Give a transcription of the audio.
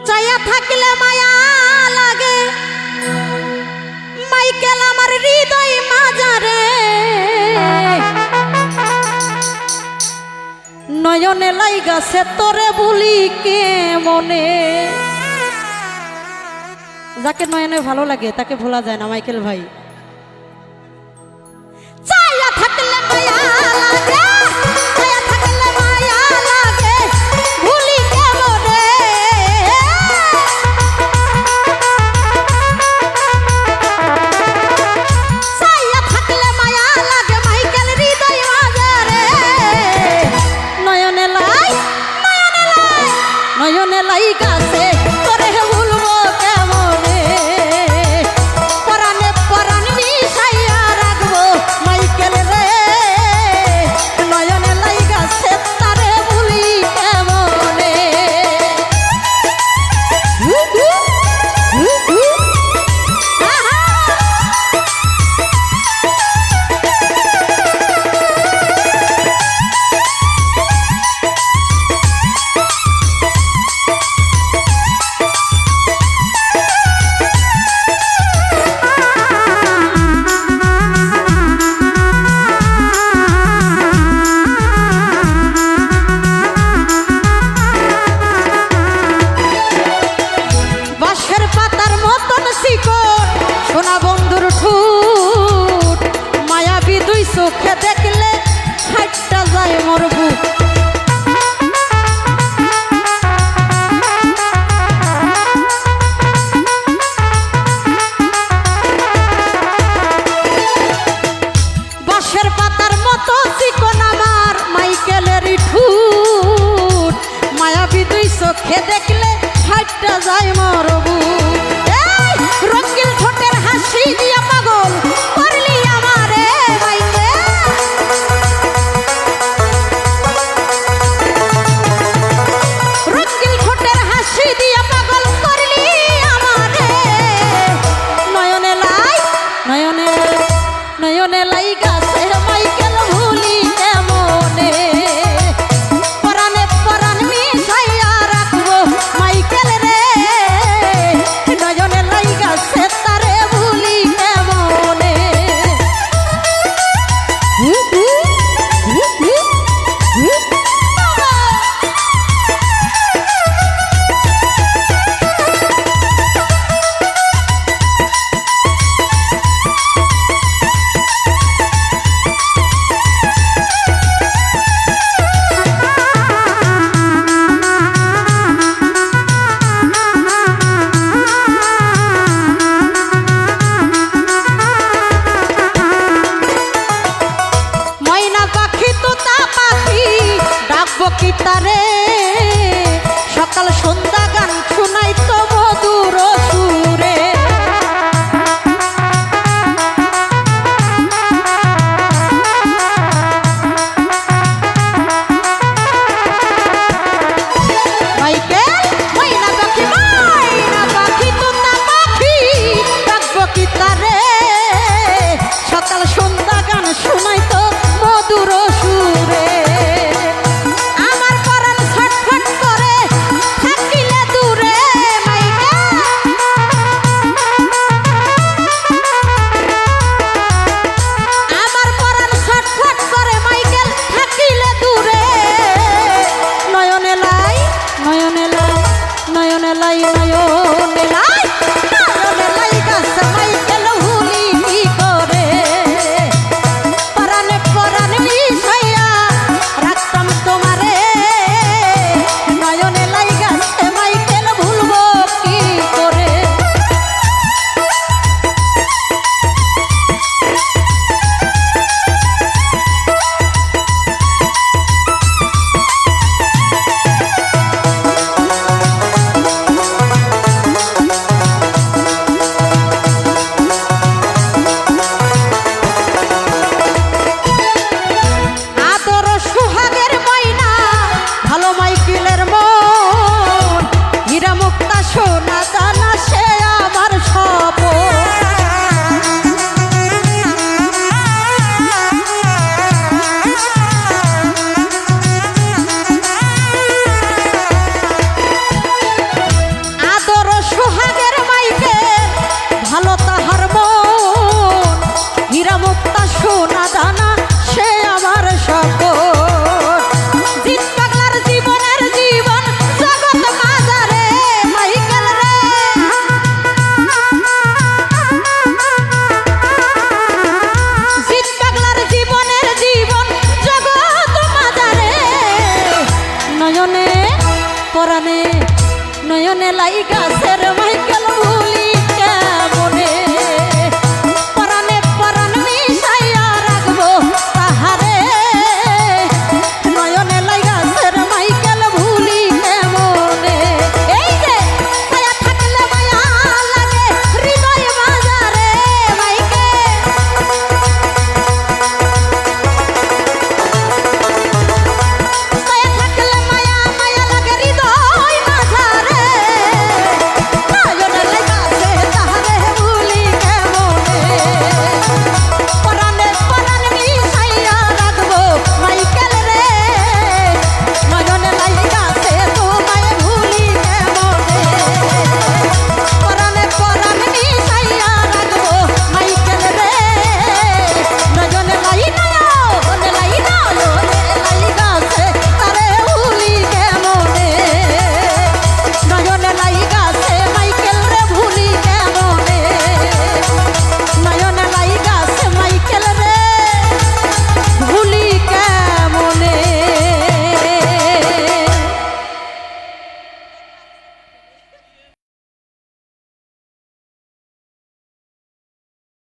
চাইয়া থাকলে মায়া লাগে মাইকেল আমার হৃদয় মাজারে নয়নে লাইগাছে তোরে বলি কে মনে। যাকে নয়নে ভালো লাগে তাকে ভোলা যায় না মাইকেল ভাই। চাইয়া থাকলে মায়া লাগে চাইয়া থাকলে মায়া লাগে ভুলি কে মনে। চাইয়া থাকলে মায়া লাগে মাইকেল হৃদয় মাঝারে নয়নে লাই নয়নে লাই গাছে তোরে ভুলবো কেমনে। পরাণে পরাণ মিশাইয়া রাখবো মাইকেল রে নয়নে লাই গাছে তারে ভুলি কেমনে। বাঁশের পাতার মতন শিকড় সোনা বন্ধুর ঠুট মায়াবী দুই চোখে দেখলে হাইটটা যায় মোর বুক। বাঁশের পাতার মতো চিকন আমার মাইকেলের ঠুট মায়াবী দুই চোখে দেখলে হাইটটা যায় মোর বুক। এই রঙিন ঠোঁটের হাসি দিয়া পাগল করলি আমারে মাইকেল। রঙিন ঠোঁটের হাসি দিয়া পাগল করলি আমারে নয়নে লাই নয়নে লাই গাছে মাইকেল ভুলি কেমনে। পরাণে পরাণ মিশাইয়া রাখবো মাইকেল রে নয়নে লাই গাছে তারে ভুলি কেমনে। ময়না পাখি তোতা পাখি ডাকবো কি তারে সকাল সন্ধ্যা গান শোনাই তো মধুর সুরে। মাইকেল ময়না পাখি তোতা পাখি ডাকবো কি তারে সকাল সন্ধ্যা গান শোনাই তো মধুর সুরে। আমার পরাণ ছটফট করে থাকিলে দূরে মাইকেল। আমার পরাণ ছটফট করে মাইকেল থাকিলে দূরে নয়নে লাই নয়নে লাই নয়নে লাই নয়নে লাই নয়নে লাই গাছে মাইকেল ভুলি কি করে। পরাণে পরাণ মিশাইয়া রাখতাম তোমারে নয়নে লাই গাছে মাইকেল ভুলবো কি করে। আদর সুহাগের ময়না ভালো মাইকেলের মন হীরা মুক্তা সোনা দানা সে আমার স্বপন। নয়নে লাইগা সের মাইকেল ভুই